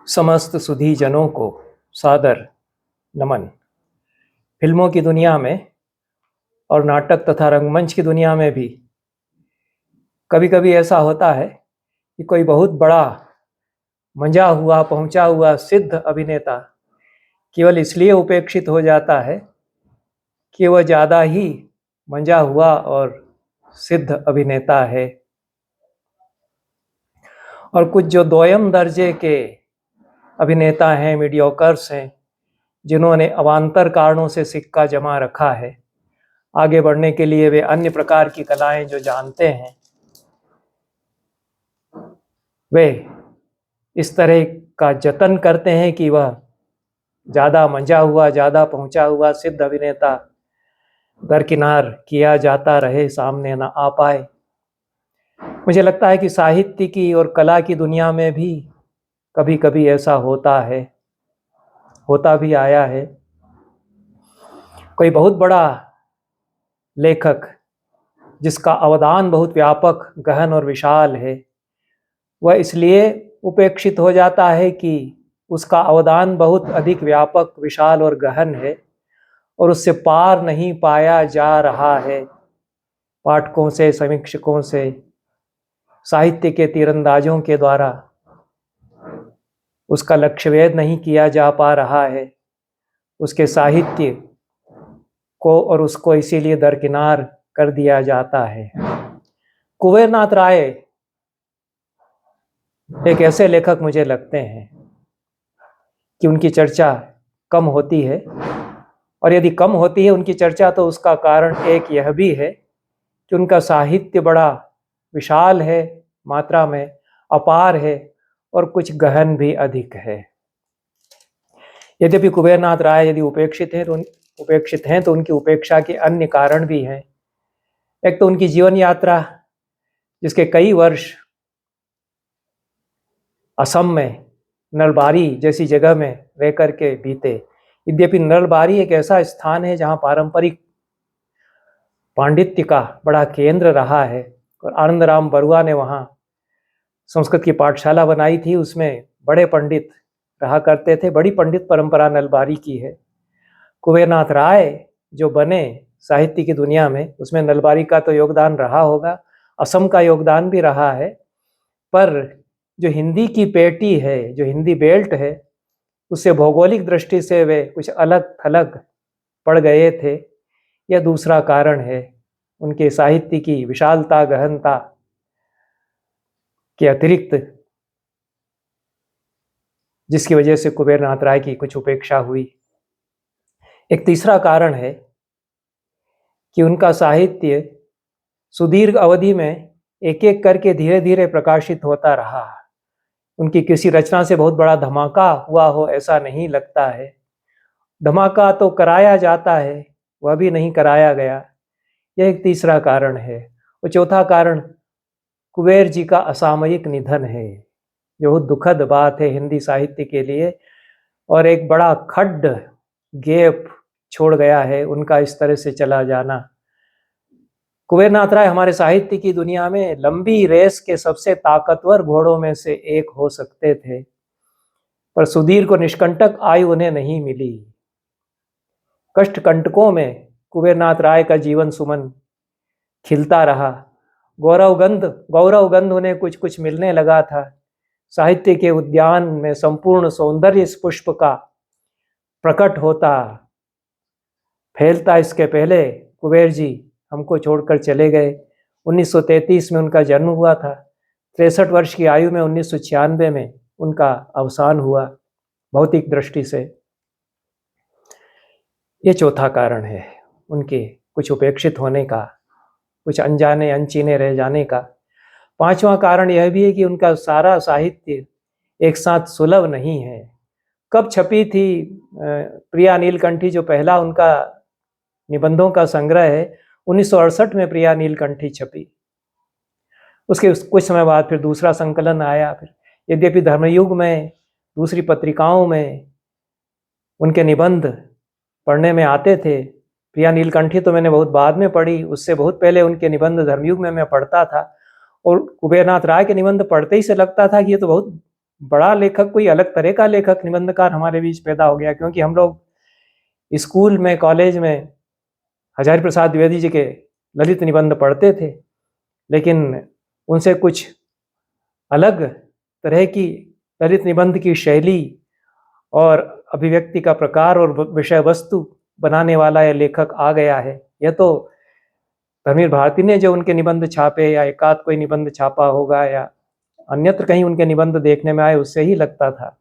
समस्त सुधी जनों को सादर नमन। फिल्मों की दुनिया में और नाटक तथा रंगमंच की दुनिया में भी कभी कभी ऐसा होता है कि कोई बहुत बड़ा मंजा हुआ पहुंचा हुआ सिद्ध अभिनेता केवल इसलिए उपेक्षित हो जाता है कि वह ज़्यादा ही मंजा हुआ और सिद्ध अभिनेता है, और कुछ जो दोयम दर्जे के अभिनेता हैं, मीडियोकर्स हैं, जिन्होंने अवान्तर कारणों से सिक्का जमा रखा है, आगे बढ़ने के लिए वे अन्य प्रकार की कलाएं जो जानते हैं, वे इस तरह का जतन करते हैं कि वह ज़्यादा मंजा हुआ, ज़्यादा पहुंचा हुआ सिद्ध अभिनेता दरकिनार किया जाता रहे, सामने ना आ पाए। मुझे लगता है कि साहित्य की और कला की दुनिया में भी कभी कभी ऐसा होता है, होता भी आया है। कोई बहुत बड़ा लेखक जिसका अवदान बहुत व्यापक, गहन और विशाल है, वह इसलिए उपेक्षित हो जाता है कि उसका अवदान बहुत अधिक व्यापक, विशाल और गहन है और उससे पार नहीं पाया जा रहा है। पाठकों से, समीक्षकों से, साहित्य के तीरंदाजों के द्वारा उसका लक्ष्य भेद नहीं किया जा पा रहा है, उसके साहित्य को, और उसको इसीलिए दरकिनार कर दिया जाता है। कुबेरनाथ राय एक ऐसे लेखक मुझे लगते हैं कि उनकी चर्चा कम होती है, और यदि कम होती है उनकी चर्चा तो उसका कारण एक यह भी है कि उनका साहित्य बड़ा विशाल है, मात्रा में अपार है और कुछ गहन भी अधिक है। यद्यपि कुबेरनाथ राय यदि उपेक्षित हैं तो उनकी उपेक्षा के अन्य कारण भी हैं। एक तो उनकी जीवन यात्रा, जिसके कई वर्ष असम में नलबारी जैसी जगह में रह कर के बीते। यद्यपि नलबारी एक ऐसा स्थान है जहाँ पारंपरिक पांडित्य का बड़ा केंद्र रहा है, और आनंदराम बरुआ ने वहाँ संस्कृत की पाठशाला बनाई थी, उसमें बड़े पंडित रहा करते थे। बड़ी पंडित परंपरा नलबारी की है। कुबेरनाथ राय जो बने साहित्य की दुनिया में, उसमें नलबारी का तो योगदान रहा होगा, असम का योगदान भी रहा है, पर जो हिंदी की पेटी है, जो हिंदी बेल्ट है, उससे भौगोलिक दृष्टि से वे कुछ अलग थलग पड़ गए थे। यह दूसरा कारण है, उनके साहित्य की विशालता, गहनता के अतिरिक्त, जिसकी वजह से कुबेरनाथ राय की कुछ उपेक्षा हुई। एक तीसरा कारण है कि उनका साहित्य सुदीर्घ अवधि में एक एक करके धीरे धीरे प्रकाशित होता रहा। उनकी किसी रचना से बहुत बड़ा धमाका हुआ हो ऐसा नहीं लगता है। धमाका तो कराया जाता है, वह भी नहीं कराया गया। यह एक तीसरा कारण है। और चौथा कारण कुबेर जी का असामयिक निधन है, जो बहुत दुखद बात है हिंदी साहित्य के लिए, और एक बड़ा खड्ड, गैप छोड़ गया है उनका इस तरह से चला जाना। कुबेरनाथ राय हमारे साहित्य की दुनिया में लंबी रेस के सबसे ताकतवर घोड़ों में से एक हो सकते थे, पर सुदीर्घ और निष्कंटक आयु उन्हें नहीं मिली। कष्ट कंटकों में कुबेरनाथ राय का जीवन सुमन खिलता रहा। गौरवगंध उन्हें कुछ कुछ मिलने लगा था। साहित्य के उद्यान में संपूर्ण सौंदर्य इस पुष्प का प्रकट होता, फैलता, इसके पहले कुबेर जी हमको छोड़कर चले गए। 1933 में उनका जन्म हुआ था। 63 वर्ष की आयु में 1996 में उनका अवसान हुआ भौतिक दृष्टि से। ये चौथा कारण है उनके कुछ उपेक्षित होने का, कुछ अनजाने अनचीने रह जाने का। पांचवा कारण यह भी है कि उनका सारा साहित्य एक साथ सुलभ नहीं है। कब छपी थी प्रिया नीलकंठी, जो पहला उनका निबंधों का संग्रह है, 1968 में प्रिया नीलकंठी छपी। उसके कुछ समय बाद फिर दूसरा संकलन आया। फिर यद्यपि धर्मयुग में, दूसरी पत्रिकाओं में उनके निबंध पढ़ने में आते थे। प्रिया नीलकंठी तो मैंने बहुत बाद में पढ़ी, उससे बहुत पहले उनके निबंध धर्मयुग में मैं पढ़ता था, और कुबेरनाथ राय के निबंध पढ़ते ही से लगता था कि ये तो बहुत बड़ा लेखक, कोई अलग तरह का लेखक निबंधकार हमारे बीच पैदा हो गया, क्योंकि हम लोग स्कूल में, कॉलेज में हजारी प्रसाद द्विवेदी जी के ललित निबंध पढ़ते थे, लेकिन उनसे कुछ अलग तरह की ललित निबंध की शैली और अभिव्यक्ति का प्रकार और विषय वस्तु बनाने वाला यह लेखक आ गया है। यह तो धर्मवीर भारती ने जो उनके निबंध छापे, या एकाध कोई निबंध छापा होगा, या अन्यत्र कहीं उनके निबंध देखने में आए, उससे ही लगता था।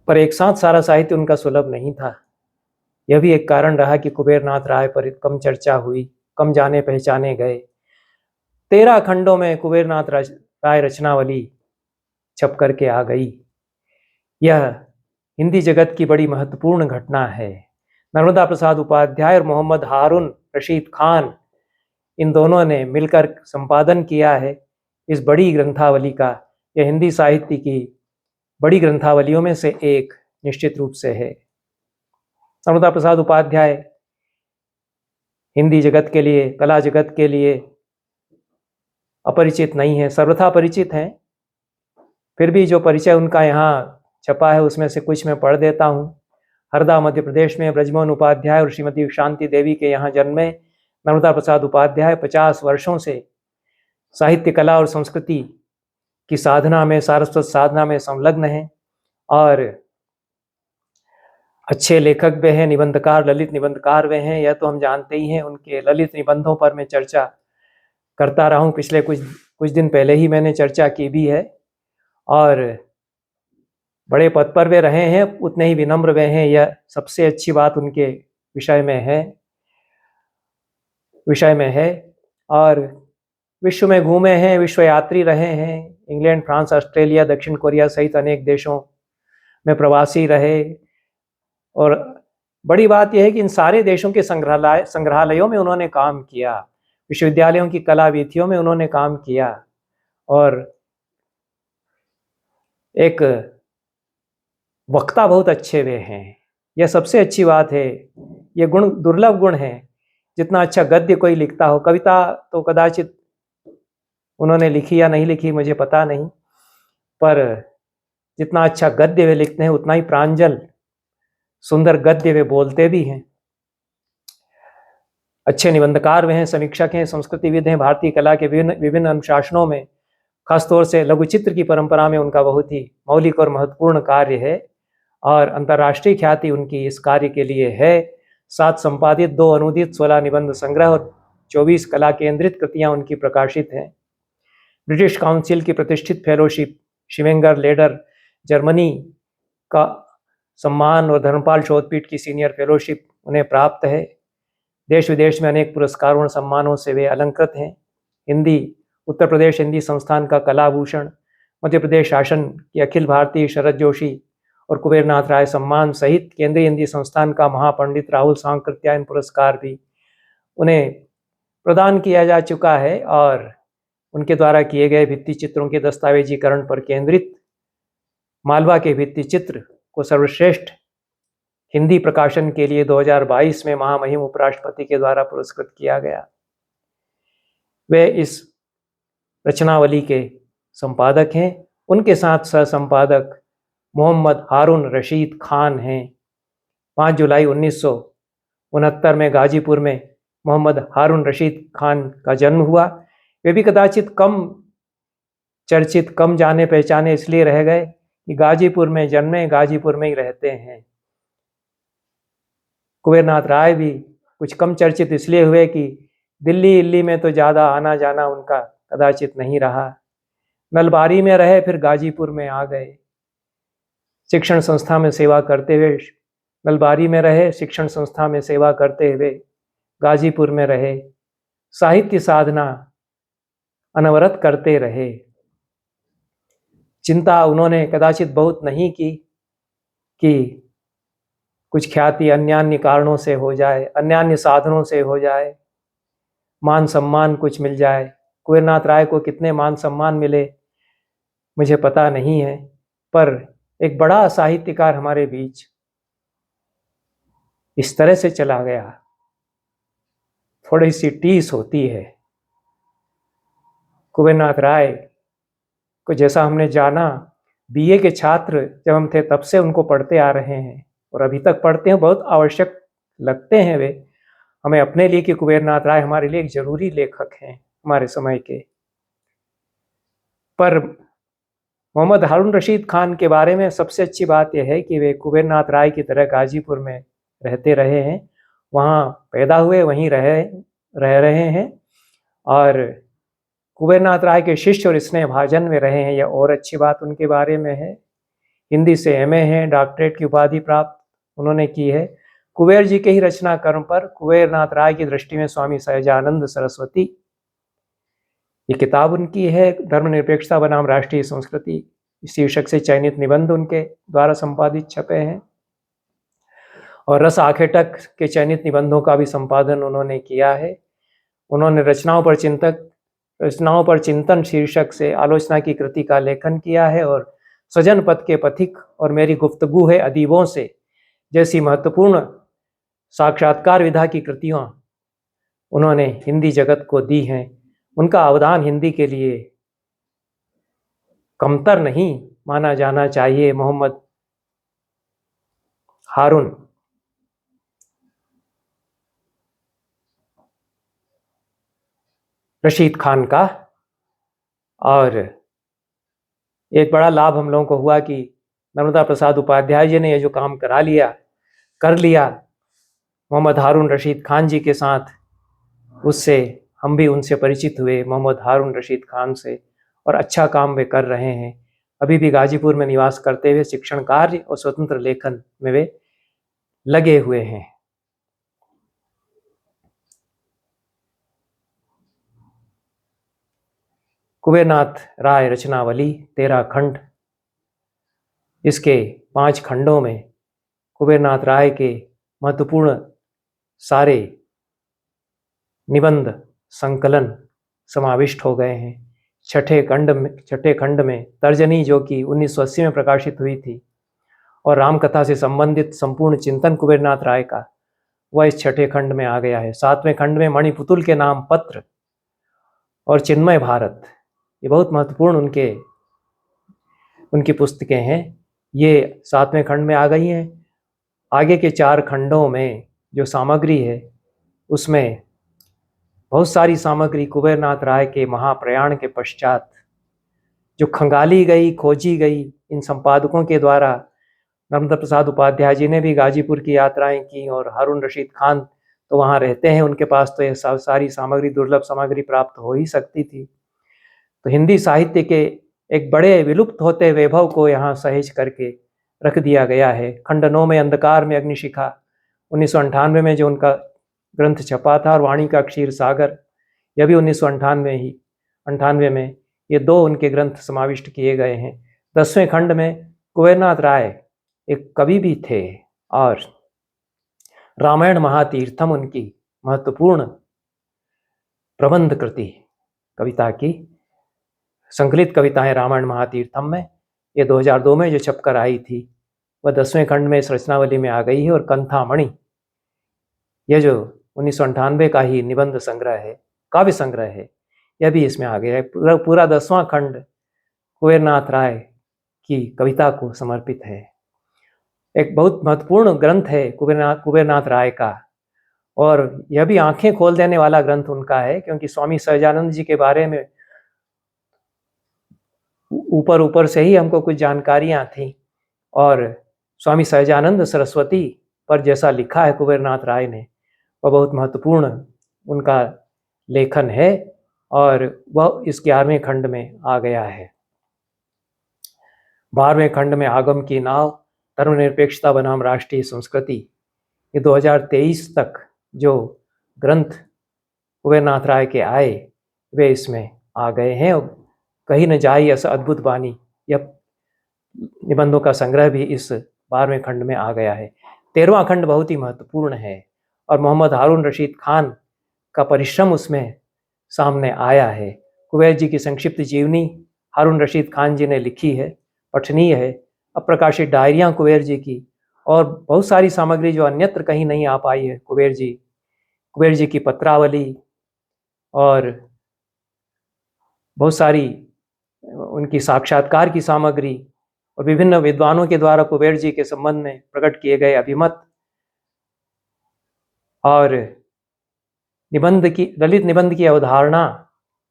पर एक साथ सारा साहित्य उनका सुलभ नहीं था। यह भी एक कारण रहा कि कुबेरनाथ राय पर कम चर्चा हुई, कम जाने पहचाने गए। 13 खंडों में कुबेरनाथ राय रचनावली छप करके आ गई। यह हिंदी जगत की बड़ी महत्वपूर्ण घटना है। नर्मदा प्रसाद उपाध्याय और मोहम्मद हारून रशीद खान, इन दोनों ने मिलकर संपादन किया है इस बड़ी ग्रंथावली का। यह हिंदी साहित्य की बड़ी ग्रंथावलियों में से एक निश्चित रूप से है। नर्मदा प्रसाद उपाध्याय हिंदी जगत के लिए, कला जगत के लिए अपरिचित नहीं है, सर्वथा परिचित हैं। फिर भी जो परिचय उनका यहाँ छपा है उसमें से कुछ मैं पढ़ देता हूँ। हरदा मध्य प्रदेश में ब्रजमोहन उपाध्याय और श्रीमती शांति देवी के यहाँ जन्मे नर्मदा प्रसाद उपाध्याय 50 वर्षों से साहित्य, कला और संस्कृति की साधना में, सारस्वत साधना में संलग्न हैं और अच्छे लेखक भी हैं, निबंधकार, ललित निबंधकार वे हैं। यह तो हम जानते ही हैं। उनके ललित निबंधों पर मैं चर्चा करता रहा हूँ। पिछले कुछ दिन पहले ही मैंने चर्चा की भी है। और बड़े पद पर वे रहे हैं, उतने ही विनम्र वे हैं। यह सबसे अच्छी बात उनके विषय में है। और विश्व में घूमे हैं, विश्व यात्री रहे हैं। इंग्लैंड, फ्रांस, ऑस्ट्रेलिया, दक्षिण कोरिया सहित अनेक देशों में प्रवासी रहे। और बड़ी बात यह है कि इन सारे देशों के संग्रहालयों में उन्होंने काम किया, विश्वविद्यालयों की कला वीथियों में उन्होंने काम किया। और एक वक्ता बहुत अच्छे वे हैं। यह सबसे अच्छी बात है। यह गुण दुर्लभ गुण है। जितना अच्छा गद्य कोई लिखता हो, कविता तो कदाचित उन्होंने लिखी या नहीं लिखी मुझे पता नहीं, पर जितना अच्छा गद्य वे लिखते हैं उतना ही प्रांजल सुंदर गद्य वे बोलते भी हैं। अच्छे निबंधकार वे हैं, समीक्षक हैं, संस्कृतिविद हैं। भारतीय कला के विभिन्न अनुशासनों में, खासतौर से लघुचित्र की परंपरा में उनका बहुत ही मौलिक और महत्वपूर्ण कार्य है और अंतर्राष्ट्रीय ख्याति उनकी इस कार्य के लिए है। 7 संपादित, 2 अनुदित, 16 निबंध संग्रह और 24 कला केंद्रित कृतियां उनकी प्रकाशित हैं। ब्रिटिश काउंसिल की प्रतिष्ठित फेलोशिप, शिवेंगर लेडर जर्मनी का सम्मान और धर्मपाल शोधपीठ की सीनियर फेलोशिप उन्हें प्राप्त है। देश विदेश में अनेक पुरस्कारों और सम्मानों से वे अलंकृत हैं। उत्तर प्रदेश हिंदी संस्थान का कलाभूषण, मध्य प्रदेश शासन की अखिल भारतीय शरद जोशी और कुबेरनाथ राय सम्मान सहित केंद्रीय हिंदी संस्थान का महापंडित राहुल सांकृत्यायन पुरस्कार भी उन्हें प्रदान किया जा चुका है। और उनके द्वारा किए गए भित्ति चित्रों के दस्तावेजीकरण पर केंद्रित मालवा के भित्ति चित्र को सर्वश्रेष्ठ हिंदी प्रकाशन के लिए 2022 में महामहिम उपराष्ट्रपति के द्वारा पुरस्कृत किया गया। वे इस रचनावली के संपादक हैं। उनके साथ सह संपादक मोहम्मद हारून रशीद खान हैं। 5 जुलाई 1969 में गाजीपुर में मोहम्मद हारून रशीद खान का जन्म हुआ। वे भी कदाचित कम चर्चित, कम जाने पहचाने इसलिए रह गए कि गाजीपुर में जन्मे, गाजीपुर में ही रहते हैं। कुबेरनाथ राय भी कुछ कम चर्चित इसलिए हुए कि दिल्ली में तो ज़्यादा आना जाना उनका कदाचित नहीं रहा। नलबारी में रहे, फिर गाजीपुर में आ गए। शिक्षण संस्था में सेवा करते हुए नलबारी में रहे, शिक्षण संस्था में सेवा करते हुए गाजीपुर में रहे। साहित्य साधना अनवरत करते रहे। चिंता उन्होंने कदाचित बहुत नहीं की कि कुछ ख्याति अन्यान्य कारणों से हो जाए, अन्यान्य साधनों से हो जाए, मान सम्मान कुछ मिल जाए। कुबेरनाथ राय को कितने मान सम्मान मिले मुझे पता नहीं है, पर एक बड़ा साहित्यकार हमारे बीच इस तरह से चला गया, थोड़ी सी टीस होती है। कुबेरनाथ राय को जैसा हमने जाना, बीए के छात्र जब हम थे तब से उनको पढ़ते आ रहे हैं और अभी तक पढ़ते हैं, बहुत आवश्यक लगते हैं वे हमें अपने लिए कि कुबेर नाथ राय हमारे लिए एक जरूरी लेखक हैं हमारे समय के। पर मोहम्मद हारून रशीद खान के बारे में सबसे अच्छी बात यह है कि वे कुबेर नाथ राय की तरह गाजीपुर में रहते रहे हैं, वहाँ पैदा हुए, वहीं रह रहे हैं और कुबेर नाथ राय के शिष्य और स्नेह भाजन में रहे हैं। यह और अच्छी बात उनके बारे में है। हिंदी से एमए है, डॉक्टरेट की उपाधि प्राप्त उन्होंने की है। कुबेर जी के ही रचना कर्म पर कुबेर नाथ राय की दृष्टि में स्वामी सहजानंद सरस्वती, ये किताब उनकी है। धर्मनिरपेक्षता बनाम राष्ट्रीय संस्कृति इस शीर्षक से चयनित निबंध उनके द्वारा संपादित छपे हैं और रस आखेटक के चयनित निबंधों का भी संपादन उन्होंने किया है। उन्होंने रचनाओं पर चिंतन शीर्षक से आलोचना की कृति का लेखन किया है और सजन पथ के पथिक और मेरी गुफ्तगू है अदीबों से जैसी महत्वपूर्ण साक्षात्कार विधा की कृतियां उन्होंने हिंदी जगत को दी हैं। उनका अवदान हिंदी के लिए कमतर नहीं माना जाना चाहिए। मोहम्मद हारून रशीद खान का, और एक बड़ा लाभ हम लोगों को हुआ कि नर्मदा प्रसाद उपाध्याय जी ने ये जो काम कर लिया मोहम्मद हारून रशीद खान जी के साथ, उससे हम भी उनसे परिचित हुए, मोहम्मद हारून रशीद खान से, और अच्छा काम वे कर रहे हैं। अभी भी गाजीपुर में निवास करते हुए शिक्षण कार्य और स्वतंत्र लेखन में वे लगे हुए हैं। कुबेर नाथ राय रचनावली 13 खंड। इसके 5 खंडों में कुबेर नाथ राय के महत्वपूर्ण सारे निबंध संकलन समाविष्ट हो गए हैं। छठे खंड में तर्जनी, जो कि 1980 में प्रकाशित हुई थी, और रामकथा से संबंधित संपूर्ण चिंतन कुबेर नाथ राय का, वह इस छठे खंड में आ गया है। 7वें खंड में मणिपुतुल के नाम पत्र और चिन्मय भारत, ये बहुत महत्वपूर्ण उनकी पुस्तकें हैं, ये 7वें खंड में आ गई हैं। आगे के 4 खंडों में जो सामग्री है उसमें बहुत सारी सामग्री कुबेर नाथ राय के महाप्रयाण के पश्चात जो खंगाली गई, खोजी गई इन संपादकों के द्वारा। नर्मदा प्रसाद उपाध्याय जी ने भी गाजीपुर की यात्राएं की और हारून रशीद खान तो वहाँ रहते हैं, उनके पास तो यह सारी सामग्री, दुर्लभ सामग्री प्राप्त हो ही सकती थी। तो हिंदी साहित्य के एक बड़े विलुप्त होते वैभव को यहाँ सहेज करके रख दिया गया है। खंड 9 में अंधकार में अग्निशिखा 1998 में जो उनका ग्रंथ छपा था, और वाणी का क्षीर सागर, यह भी 1998 में ये 2 उनके ग्रंथ समाविष्ट किए गए हैं। 10वें खंड में कुबेर नाथ राय एक कवि भी थे और रामायण महातीर्थम उनकी महत्वपूर्ण प्रबंध कृति, कविता की संकलित कविताएं रामायण महातीर्थम में, ये 2002 में जो छपकर आई थी, वह 10वें खंड में इस रचनावली में आ गई है। और कंथामणि, यह जो 1998 का ही निबंध संग्रह है, काव्य संग्रह है, यह भी इसमें आ गया है। पूरा 10वां खंड कुबेर नाथ राय की कविता को समर्पित है। एक बहुत महत्वपूर्ण ग्रंथ है कुबेर नाथ राय का, और यह भी आंखें खोल देने वाला ग्रंथ उनका है, क्योंकि स्वामी सहजानंद जी के बारे में ऊपर से ही हमको कुछ जानकारियां थी, और स्वामी सहजानंद सरस्वती पर जैसा लिखा है कुबेर नाथ राय ने, वह बहुत महत्वपूर्ण उनका लेखन है, और वह इस 11वें खंड में आ गया है। 12वें खंड में आगम की नाव, धर्मनिरपेक्षता बनाम राष्ट्रीय संस्कृति, ये 2023 तक जो ग्रंथ कुबेर नाथ राय के आए वे इसमें आ गए हैं। और कहीं न जाई ऐसा अद्भुत बानी, यह निबंधों का संग्रह भी इस 12वें खंड में आ गया है। 13वां खंड बहुत ही महत्वपूर्ण है, और मोहम्मद हारून रशीद खान का परिश्रम उसमें सामने आया है। कुबेर जी की संक्षिप्त जीवनी हारून रशीद खान जी ने लिखी है, पठनीय है। अप्रकाशित डायरियाँ कुबेर जी की, और बहुत सारी सामग्री जो अन्यत्र कहीं नहीं आ पाई है। कुबेर जी की पत्रावली, और बहुत सारी उनकी साक्षात्कार की सामग्री और विभिन्न विद्वानों के द्वारा कुबेर जी के संबंध में प्रकट किए गए अभिमत और ललित निबंध की अवधारणा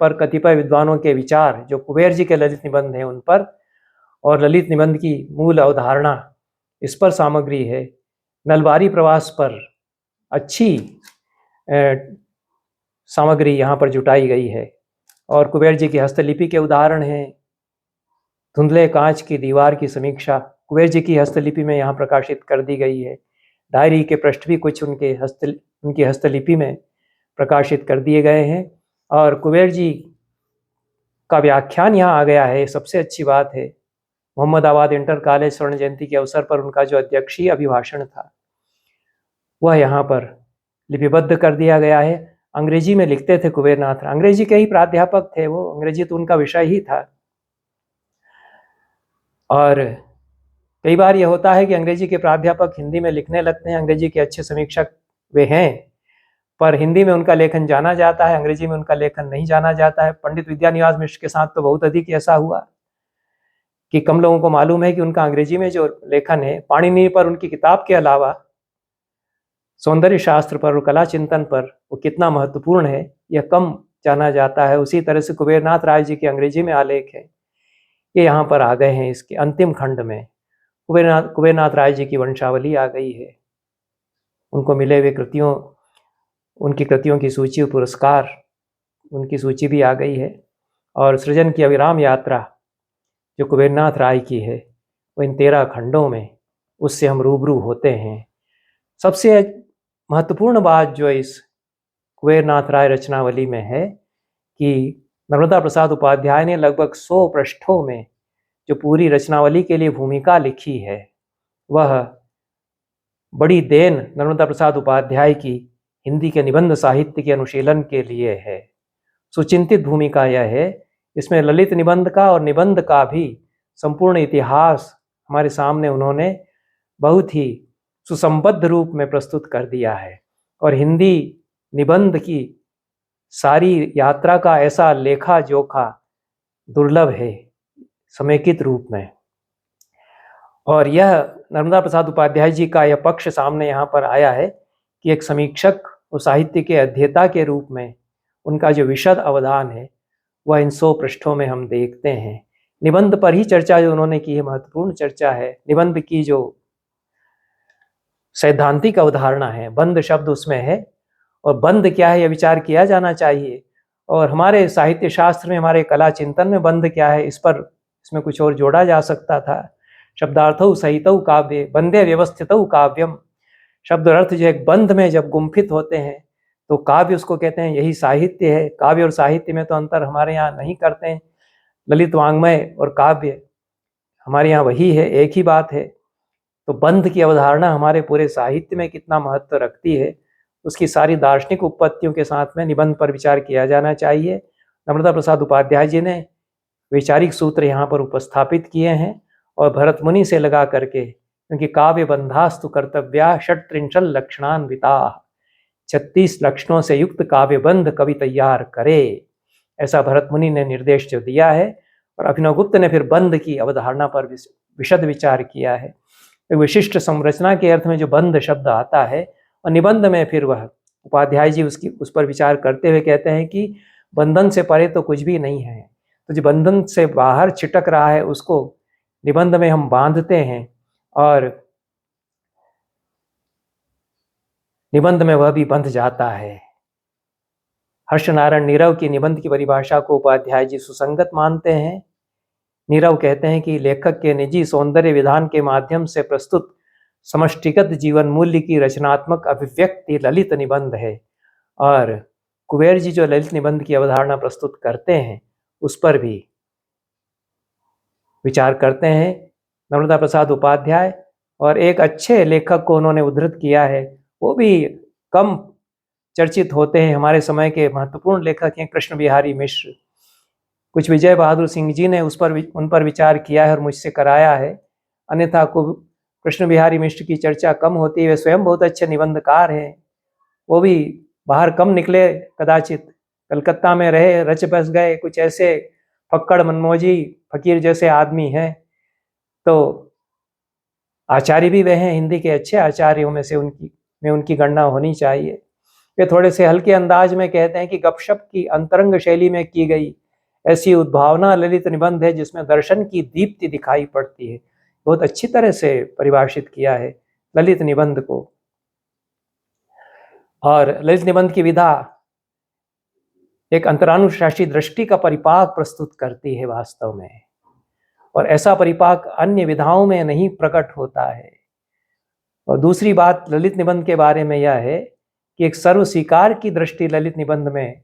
पर कतिपय विद्वानों के विचार जो कुबेर जी के ललित निबंध हैं उन पर, और ललित निबंध की मूल अवधारणा, इस पर सामग्री है। नलबारी प्रवास पर अच्छी सामग्री यहाँ पर जुटाई गई है। और कुबेर जी की हस्तलिपि के उदाहरण हैं। धुंधले कांच की दीवार की समीक्षा कुबेर जी की हस्तलिपि में यहाँ प्रकाशित कर दी गई है। डायरी के पृष्ठ भी कुछ उनकी हस्तलिपि में प्रकाशित कर दिए गए हैं। और कुबेर जी का व्याख्यान यहाँ आ गया है, सबसे अच्छी बात है। मोहम्मदाबाद इंटर कॉलेज स्वर्ण जयंती के अवसर पर उनका जो अध्यक्षीय अभिभाषण था वह यहाँ पर लिपिबद्ध कर दिया गया है। अंग्रेजी में लिखते थे कुबेरनाथ, अंग्रेजी के ही प्राध्यापक थे वो, अंग्रेजी तो उनका विषय ही था। और कई बार यह होता है कि अंग्रेजी के प्राध्यापक हिंदी में लिखने लगते हैं, अंग्रेजी के अच्छे समीक्षक वे हैं, पर हिंदी में उनका लेखन जाना जाता है, अंग्रेजी में उनका लेखन नहीं जाना जाता है। पंडित विद्यानिवास मिश्र के साथ तो बहुत अधिक ऐसा हुआ कि कम लोगों को मालूम है कि उनका अंग्रेजी में जो लेखन है, पाणिनि पर उनकी किताब के अलावा सौंदर्य शास्त्र पर और कला चिंतन पर वो कितना महत्वपूर्ण है यह कम जाना जाता है। उसी तरह से कुबेरनाथ राय जी के अंग्रेजी में आलेख है, ये यहाँ पर आ गए हैं। इसके अंतिम खंड में कुबेरनाथ राय जी की वंशावली आ गई है, उनको मिले हुए कृतियों, उनकी कृतियों की सूची, पुरस्कार, उनकी सूची भी आ गई है। और सृजन की अविराम यात्रा जो कुबेरनाथ राय की है वो इन 13 खंडों में उससे हम रूबरू होते हैं। सबसे महत्वपूर्ण बात जो इस कुबेरनाथ राय रचनावली में है कि नर्मदा प्रसाद उपाध्याय ने लगभग 100 पृष्ठों में जो पूरी रचनावली के लिए भूमिका लिखी है वह बड़ी देन नर्मदा प्रसाद उपाध्याय की हिंदी के निबंध साहित्य के अनुशीलन के लिए है। सुचिंतित भूमिका यह है, इसमें ललित निबंध का और निबंध का भी संपूर्ण इतिहास हमारे सामने उन्होंने बहुत ही सुसंबद्ध रूप में प्रस्तुत कर दिया है। और हिंदी निबंध की सारी यात्रा का ऐसा लेखा जोखा दुर्लभ है समेकित रूप में। और यह नर्मदा प्रसाद उपाध्याय जी का यह पक्ष सामने यहाँ पर आया है कि एक समीक्षक और साहित्य के अध्येता के रूप में उनका जो विशद अवदान है वह इन 100 पृष्ठों में हम देखते हैं। निबंध पर ही चर्चा जो उन्होंने की है महत्वपूर्ण चर्चा है। निबंध की जो सैद्धांतिक अवधारणा है, बंध शब्द उसमें है, और बंध क्या है यह विचार किया जाना चाहिए। और हमारे साहित्य शास्त्र में, हमारे कला चिंतन में बंध क्या है, इसमें कुछ और जोड़ा जा सकता था। शब्दार्थौ सहितौ काव्य बंधे व्यवस्थितौ काव्यम। शब्द अर्थ जो एक बंध में जब गुम्फित होते हैं तो काव्य उसको कहते हैं, यही साहित्य है। काव्य और साहित्य में तो अंतर हमारे यहाँ नहीं करते हैं, ललित वाङ्मय और काव्य हमारे यहाँ वही है, एक ही बात है। तो बंध की अवधारणा हमारे पूरे साहित्य में कितना महत्व रखती है, उसकी सारी दार्शनिक उपपत्तियों के साथ में निबंध पर विचार किया जाना चाहिए। नर्मदा प्रसाद उपाध्याय जी ने वैचारिक सूत्र यहाँ पर उपस्थापित किए हैं और भरत मुनि से लगा करके, क्योंकि काव्य बंधास्तु कर्तव्या 36 लक्षणान्विता, 36 लक्षणों से युक्त काव्य बंध कवि तैयार करे, ऐसा भरत मुनि ने निर्देश जो दिया है। और अभिनव गुप्त ने फिर बंध की अवधारणा पर विशद विचार किया है। विशिष्ट संरचना के अर्थ में जो बंध शब्द आता है, और निबंध में फिर वह उपाध्याय जी उस पर विचार करते हुए कहते हैं कि बंधन से परे तो कुछ भी नहीं है। तो जो बंधन से बाहर छिटक रहा है उसको निबंध में हम बांधते हैं, और निबंध में वह भी बंध जाता है। हर्षनारायण नीरव की निबंध की परिभाषा को उपाध्याय जी सुसंगत मानते हैं। नीरव कहते हैं कि लेखक के निजी सौंदर्य विधान के माध्यम से प्रस्तुत समष्टिगत जीवन मूल्य की रचनात्मक अभिव्यक्ति ललित निबंध है। और कुबेर जी जो ललित निबंध की अवधारणा प्रस्तुत करते हैं उस पर भी विचार करते हैं नर्मदा प्रसाद उपाध्याय। और एक अच्छे लेखक को उन्होंने उद्धृत किया है, वो भी कम चर्चित होते हैं, हमारे समय के महत्वपूर्ण लेखक हैं कृष्ण बिहारी मिश्र। कुछ विजय बहादुर सिंह जी ने उन पर विचार किया है और मुझसे कराया है, अन्यथा कृष्ण बिहारी मिश्र की चर्चा कम होती है। वे स्वयं बहुत अच्छे निबंधकार हैं, वो भी बाहर कम निकले, कदाचित कलकत्ता में रहे, रच बस गए, कुछ ऐसे फक्कड़ मनमोजी फकीर जैसे आदमी हैं, तो आचार्य भी वे हैं, हिंदी के अच्छे आचार्यों में से उनकी गणना होनी चाहिए। वे थोड़े से हल्के अंदाज में कहते हैं कि गपशप की अंतरंग शैली में की गई ऐसी उद्भावना ललित निबंध है जिसमें दर्शन की दीप्ति दिखाई पड़ती है। बहुत अच्छी तरह से परिभाषित किया है ललित निबंध को। और ललित निबंध की विधा एक अंतरानुशासी दृष्टि का परिपाक प्रस्तुत करती है वास्तव में, और ऐसा परिपाक अन्य विधाओं में नहीं प्रकट होता है। और दूसरी बात ललित निबंध के बारे में यह है कि एक सर्व स्वीकार की दृष्टि ललित निबंध में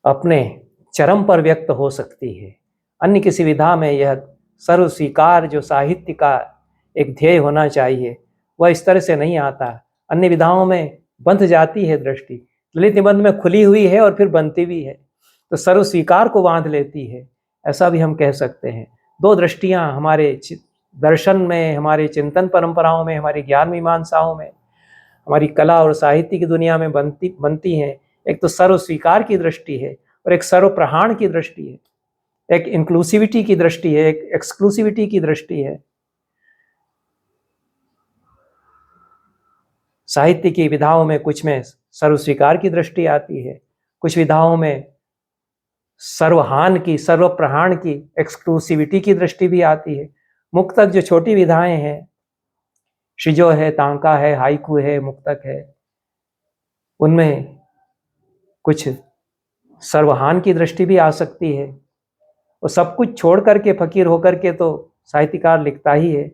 अपने चरम पर व्यक्त हो सकती है। अन्य किसी विधा में यह सर्व स्वीकार जो साहित्य का एक ध्येय होना चाहिए वह इस तरह से नहीं आता। अन्य विधाओं में बंध जाती है दृष्टि, ललित निबंध में खुली हुई है और फिर बनती भी है, तो सर्व स्वीकार को बांध लेती है, ऐसा भी हम कह सकते हैं। दो दृष्टियां हमारे दर्शन में, हमारे चिंतन परंपराओं में, हमारी ज्ञान मीमांसाओं में, हमारी कला और साहित्य की दुनिया में बनती हैं। एक तो सर्व स्वीकार की दृष्टि है और एक सर्व प्रहाण की दृष्टि है, एक इंक्लूसिविटी की दृष्टि है, एक एक्सक्लूसिविटी की दृष्टि है। साहित्य की विधाओं में कुछ में सर्व स्वीकार की दृष्टि आती है, कुछ विधाओं में सर्वहान की, सर्व प्रहाण की, एक्सक्लूसिविटी की दृष्टि भी आती है। मुक्तक जो छोटी विधाएं हैं, शिजो है, तांका है, हाइकू है, मुक्तक है, उनमें कुछ सर्वहान की दृष्टि भी आ सकती है। और सब कुछ छोड़ करके फकीर होकर के तो साहित्यकार लिखता ही है,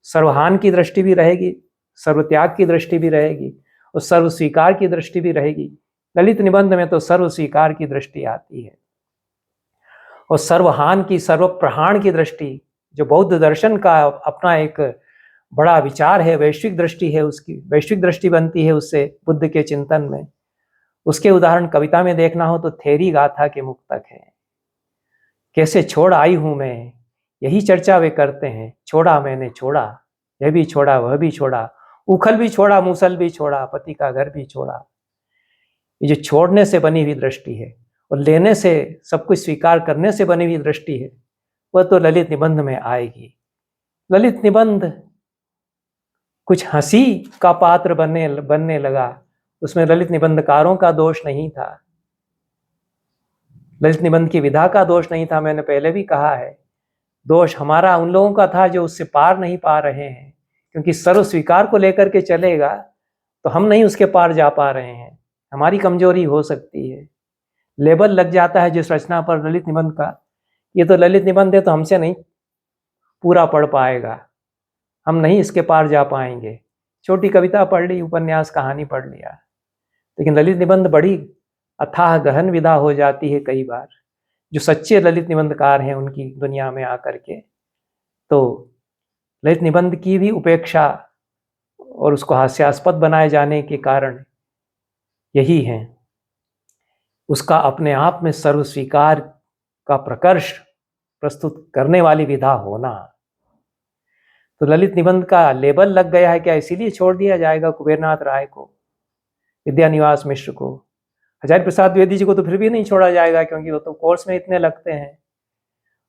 सर्वहान की दृष्टि भी रहेगी, सर्वत्याग की दृष्टि भी रहेगी और सर्व स्वीकार की दृष्टि भी रहेगी। ललित निबंध में तो सर्व स्वीकार की दृष्टि आती है और सर्वहान की, सर्व प्रहाण की दृष्टि जो बौद्ध दर्शन का अपना एक बड़ा विचार है, वैश्विक दृष्टि है, उसकी वैश्विक दृष्टि बनती है उससे बुद्ध के चिंतन में। उसके उदाहरण कविता में देखना हो तो थेरी गाथा के मुक्तक है। कैसे छोड़ आई हूं मैं, यही चर्चा वे करते हैं, छोड़ा मैंने छोड़ा, यह भी छोड़ा वह भी छोड़ा, उखल भी छोड़ा मूसल भी छोड़ा, पति का घर भी छोड़ा। ये जो छोड़ने से बनी हुई दृष्टि है और लेने से, सब कुछ स्वीकार करने से बनी हुई दृष्टि है, वह तो ललित निबंध में आएगी। ललित निबंध कुछ हंसी का पात्र बनने लगा, उसमें ललित निबंधकारों का दोष नहीं था, ललित निबंध की विधा का दोष नहीं था। मैंने पहले भी कहा है, दोष हमारा उन लोगों का था जो उससे पार नहीं पा रहे हैं, क्योंकि सर्व स्वीकार को लेकर के चलेगा तो हम नहीं उसके पार जा पा रहे हैं, हमारी कमजोरी हो सकती है। लेबल लग जाता है जिस रचना पर ललित निबंध का, ये तो ललित निबंध है तो हमसे नहीं पूरा पढ़ पाएगा, हम नहीं इसके पार जा पाएंगे। छोटी कविता पढ़ ली, उपन्यास कहानी पढ़ लिया, लेकिन ललित निबंध बड़ी अथाह गहन विधा हो जाती है कई बार। जो सच्चे ललित निबंधकार हैं उनकी दुनिया में आकर के, तो ललित निबंध की भी उपेक्षा और उसको हास्यास्पद बनाए जाने के कारण यही है, उसका अपने आप में सर्व स्वीकार का प्रकर्ष प्रस्तुत करने वाली विधा होना। तो ललित निबंध का लेबल लग गया है क्या, इसीलिए छोड़ दिया जाएगा कुबेरनाथ राय को, विद्यानिवास मिश्र को, आचार्य प्रसाद द्विवेदी जी को तो फिर भी नहीं छोड़ा जाएगा क्योंकि वो तो कोर्स में इतने लगते हैं,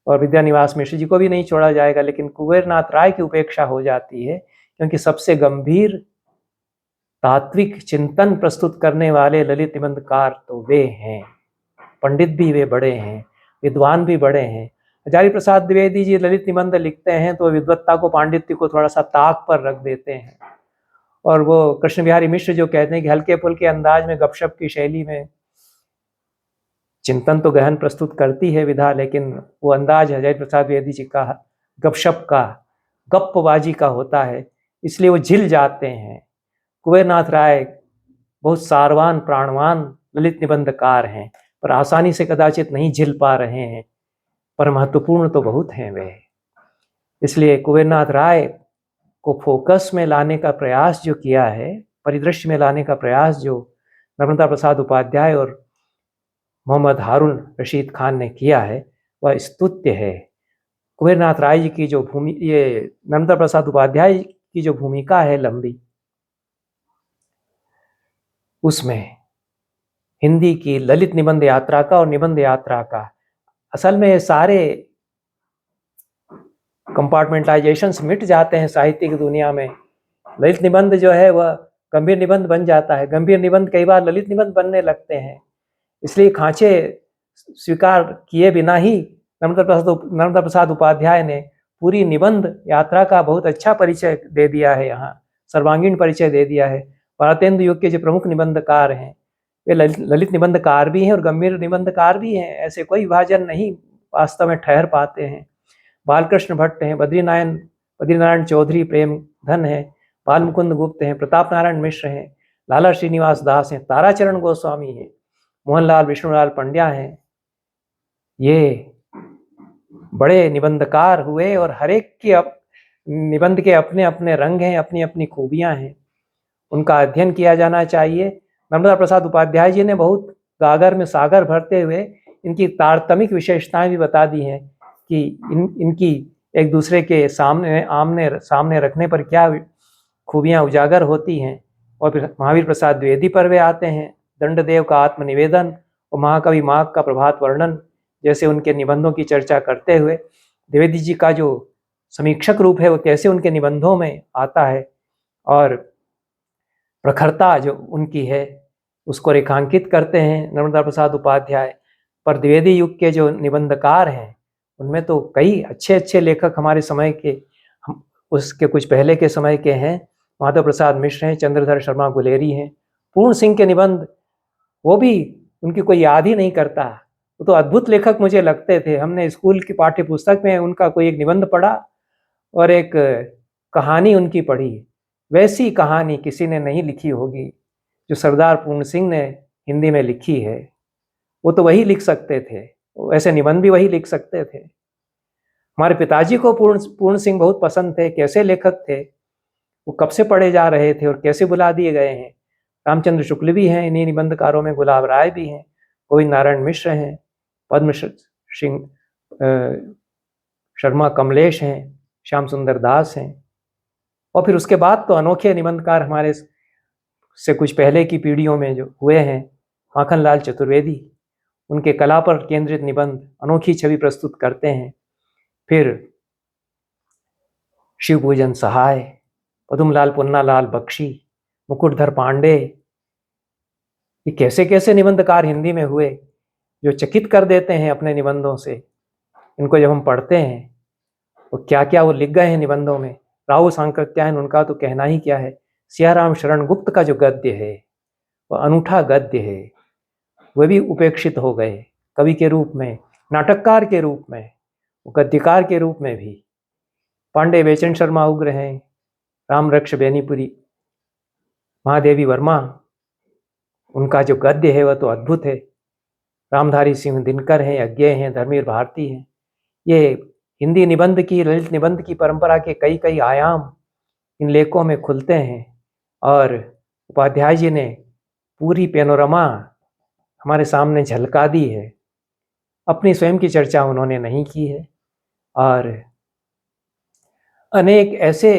और विद्यानिवास मिश्र जी को भी नहीं छोड़ा जाएगा, लेकिन कुबेरनाथ राय की उपेक्षा हो जाती है क्योंकि सबसे गंभीर तात्विक चिंतन प्रस्तुत करने वाले ललित निबंधकार तो वे हैं, पंडित भी वे बड़े हैं, विद्वान भी बड़े हैं। आचार्य प्रसाद द्विवेदी जी ललित निबंध लिखते हैं तो विद्वत्ता को, पांडित्य को थोड़ा सा ताक पर रख देते हैं, और वो कृष्ण बिहारी मिश्र जो कहते हैं कि हल्के फुल्के अंदाज में गपशप की शैली में चिंतन तो गहन प्रस्तुत करती है विधा, लेकिन वो अंदाज आचार्य प्रसाद द्विवेदी जी का गपशप का, गप्पबाजी का होता है, इसलिए वो झिल जाते हैं। कुबेरनाथ राय बहुत सारवान प्राणवान ललित निबंधकार हैं, पर आसानी से कदाचित नहीं झिल पा रहे हैं, पर महत्वपूर्ण तो बहुत हैं वे। इसलिए कुबेरनाथ राय को फोकस में लाने का प्रयास जो किया है, परिदृश्य में लाने का प्रयास जो नर्मदा प्रसाद उपाध्याय और मोहम्मद हारून रशीद खान ने किया है, वह स्तुत्य है। कुबेरनाथ राय जी की जो ये नर्मदा प्रसाद उपाध्याय की जो भूमिका है लंबी, उसमें हिंदी की ललित निबंध यात्रा का और निबंध यात्रा का। असल में सारे कंपार्टमेंटलाइजेशंस मिट जाते हैं साहित्य की दुनिया में। ललित निबंध जो है वह गंभीर निबंध बन जाता है, गंभीर निबंध कई बार ललित निबंध बनने लगते हैं। इसलिए खांचे स्वीकार किए बिना ही नर्मदा प्रसाद उपाध्याय ने पूरी निबंध यात्रा का बहुत अच्छा परिचय दे दिया है, यहाँ सर्वांगीण परिचय दे दिया है। भारतेंदु युग के जो प्रमुख निबंधकार हैं वे ललित निबंधकार भी हैं और गंभीर निबंधकार भी हैं, ऐसे कोई विभाजन नहीं वास्तव में ठहर पाते हैं। बालकृष्ण भट्ट हैं, बद्रीनारायण चौधरी प्रेमधन हैं, बाल मुकुंद गुप्त हैं, प्रताप नारायण मिश्र हैं, लाला श्रीनिवास दास हैं, ताराचरण गोस्वामी हैं, मोहनलाल विष्णुलाल पंड्या हैं। ये बड़े निबंधकार हुए और हर एक के निबंध के अपने अपने रंग हैं, अपनी अपनी खूबियां हैं, उनका अध्ययन किया जाना चाहिए। नर्मदा प्रसाद उपाध्याय जी ने बहुत गागर में सागर भरते हुए इनकी तारतमिक विशेषताएं भी बता दी हैं कि इनकी एक दूसरे के सामने रखने पर क्या खूबियां उजागर होती हैं। और फिर महावीर प्रसाद द्विवेदी पर वे आते हैं, दंडदेव का आत्मनिवेदन और महाकवि माघ का प्रभात वर्णन जैसे उनके निबंधों की चर्चा करते हुए द्विवेदी जी का जो समीक्षक रूप है वो कैसे उनके निबंधों में आता है और प्रखरता जो उनकी है उसको रेखांकित करते हैं नर्मदा प्रसाद उपाध्याय। पर द्विवेदी युग के जो निबंधकार हैं उनमें तो कई अच्छे अच्छे लेखक हमारे समय के, उसके कुछ पहले के समय के हैं। माधव प्रसाद मिश्र हैं, चंद्रधर शर्मा गुलेरी हैं, पूर्ण सिंह के निबंध वो भी उनकी कोई याद ही नहीं करता। वो तो अद्भुत लेखक मुझे लगते थे। हमने स्कूल की पाठ्य पुस्तक में उनका कोई एक निबंध पढ़ा और एक कहानी उनकी पढ़ी। वैसी कहानी किसी ने नहीं लिखी होगी जो सरदार पूर्ण सिंह ने हिंदी में लिखी है। वो तो वही लिख सकते थे, ऐसे निबंध भी वही लिख सकते थे। हमारे पिताजी को पूर्ण सिंह बहुत पसंद थे। कैसे लेखक थे, वो कब से पढ़े जा रहे थे और कैसे बुला दिए गए हैं। रामचंद्र शुक्ल भी हैं इन्हीं निबंधकारों में, गुलाब राय भी हैं, गोविंद नारायण मिश्र हैं, पद्म सिंह शर्मा कमलेश हैं, श्याम सुंदर दास हैं। और फिर उसके बाद तो अनोखे निबंधकार हमारे से कुछ पहले की पीढ़ियों में जो हुए हैं, माखनलाल चतुर्वेदी, उनके कला पर केंद्रित निबंध अनोखी छवि प्रस्तुत करते हैं। फिर शिवपूजन सहाय, पदुमलाल पुन्नालाल बख्शी, मुकुटधर पांडे, ये कैसे कैसे निबंधकार हिंदी में हुए जो चकित कर देते हैं अपने निबंधों से। इनको जब हम पढ़ते हैं तो क्या क्या वो लिख गए हैं निबंधों में। राहु सांकृत्यायन, उनका तो कहना ही क्या है। सियाराम शरण गुप्त का जो गद्य है वो अनूठा गद्य है, वे भी उपेक्षित हो गए कवि के रूप में, नाटककार के रूप में, गद्यकार के रूप में भी। पांडे बेचन शर्मा उग्र हैं, राम रक्ष बेनीपुरी, महादेवी वर्मा, उनका जो गद्य है वह तो अद्भुत है। रामधारी सिंह दिनकर हैं, अज्ञेय हैं, धर्मवीर भारती हैं। ये हिंदी निबंध की, ललित निबंध की परंपरा के कई कई आयाम इन लेखों में खुलते हैं। और उपाध्याय जी ने पूरी पैनोरमा हमारे सामने झलका दी है। अपनी स्वयं की चर्चा उन्होंने नहीं की है और अनेक ऐसे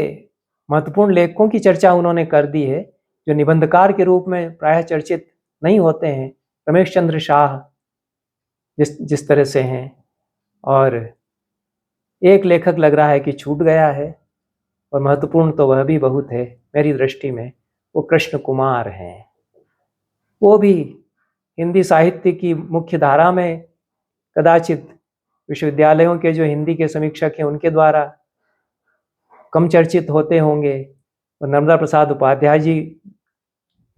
महत्वपूर्ण लेखकों की चर्चा उन्होंने कर दी है जो निबंधकार के रूप में प्रायः चर्चित नहीं होते हैं। रमेश चंद्र शाह जिस तरह से हैं, और एक लेखक लग रहा है कि छूट गया है और महत्वपूर्ण तो वह भी बहुत है मेरी दृष्टि में, वो कृष्ण कुमार हैं। वो भी हिंदी साहित्य की मुख्य धारा में कदाचित विश्वविद्यालयों के जो हिंदी के समीक्षक हैं उनके द्वारा कम चर्चित होते होंगे। और नर्मदा प्रसाद उपाध्याय जी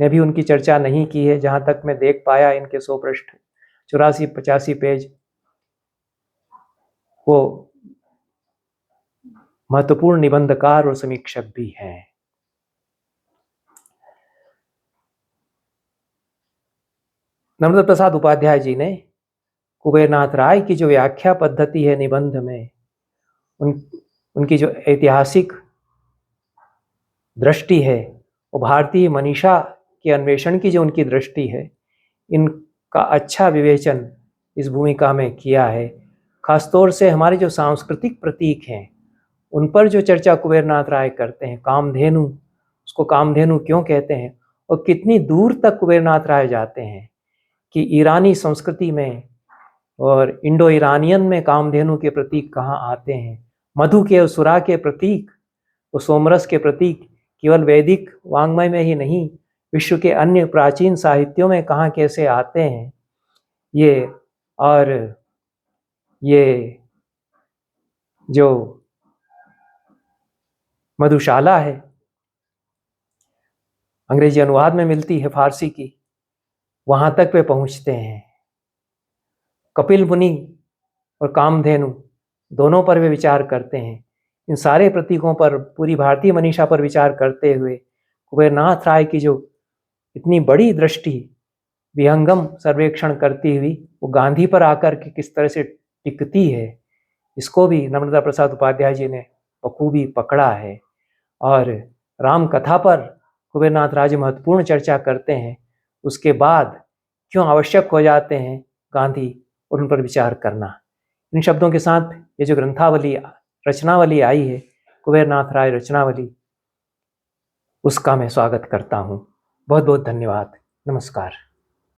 ने भी उनकी चर्चा नहीं की है, जहाँ तक मैं देख पाया इनके 100 पृष्ठ 84-85 पेज। वो महत्वपूर्ण निबंधकार और समीक्षक भी हैं। नर्मदा प्रसाद उपाध्याय जी ने कुबेरनाथ राय की जो व्याख्या पद्धति है निबंध में, उनकी जो ऐतिहासिक दृष्टि है, वो भारतीय मनीषा के अन्वेषण की जो उनकी दृष्टि है, इनका अच्छा विवेचन इस भूमिका में किया है। खासतौर से हमारे जो सांस्कृतिक प्रतीक हैं उन पर जो चर्चा कुबेरनाथ राय करते हैं। कामधेनु, उसको कामधेनु क्यों कहते हैं और कितनी दूर तक कुबेरनाथ राय जाते हैं। कि ईरानी संस्कृति में और इंडो ईरानियन में कामधेनु के प्रतीक कहाँ आते हैं, मधु के और सुरा के प्रतीक और सोमरस के प्रतीक केवल वैदिक वाङ्मय में ही नहीं, विश्व के अन्य प्राचीन साहित्यों में कहाँ कैसे आते हैं ये। और ये जो मधुशाला है अंग्रेजी अनुवाद में मिलती है फारसी की, वहाँ तक वे पहुँचते हैं। कपिल मुनि और कामधेनु दोनों पर वे विचार करते हैं। इन सारे प्रतीकों पर, पूरी भारतीय मनीषा पर विचार करते हुए कुबेरनाथ राय की जो इतनी बड़ी दृष्टि विहंगम सर्वेक्षण करती हुई वो गांधी पर आकर के किस तरह से टिकती है, इसको भी नर्मदा प्रसाद उपाध्याय जी ने बखूबी पकड़ा है। और राम कथा पर कुबेरनाथ राय महत्वपूर्ण चर्चा करते हैं, उसके बाद क्यों आवश्यक हो जाते हैं गांधी और उन पर विचार करना। इन शब्दों के साथ ये जो ग्रंथावली, रचनावली आई है, कुबेरनाथ राय रचनावली, उसका मैं स्वागत करता हूँ। बहुत बहुत धन्यवाद। नमस्कार।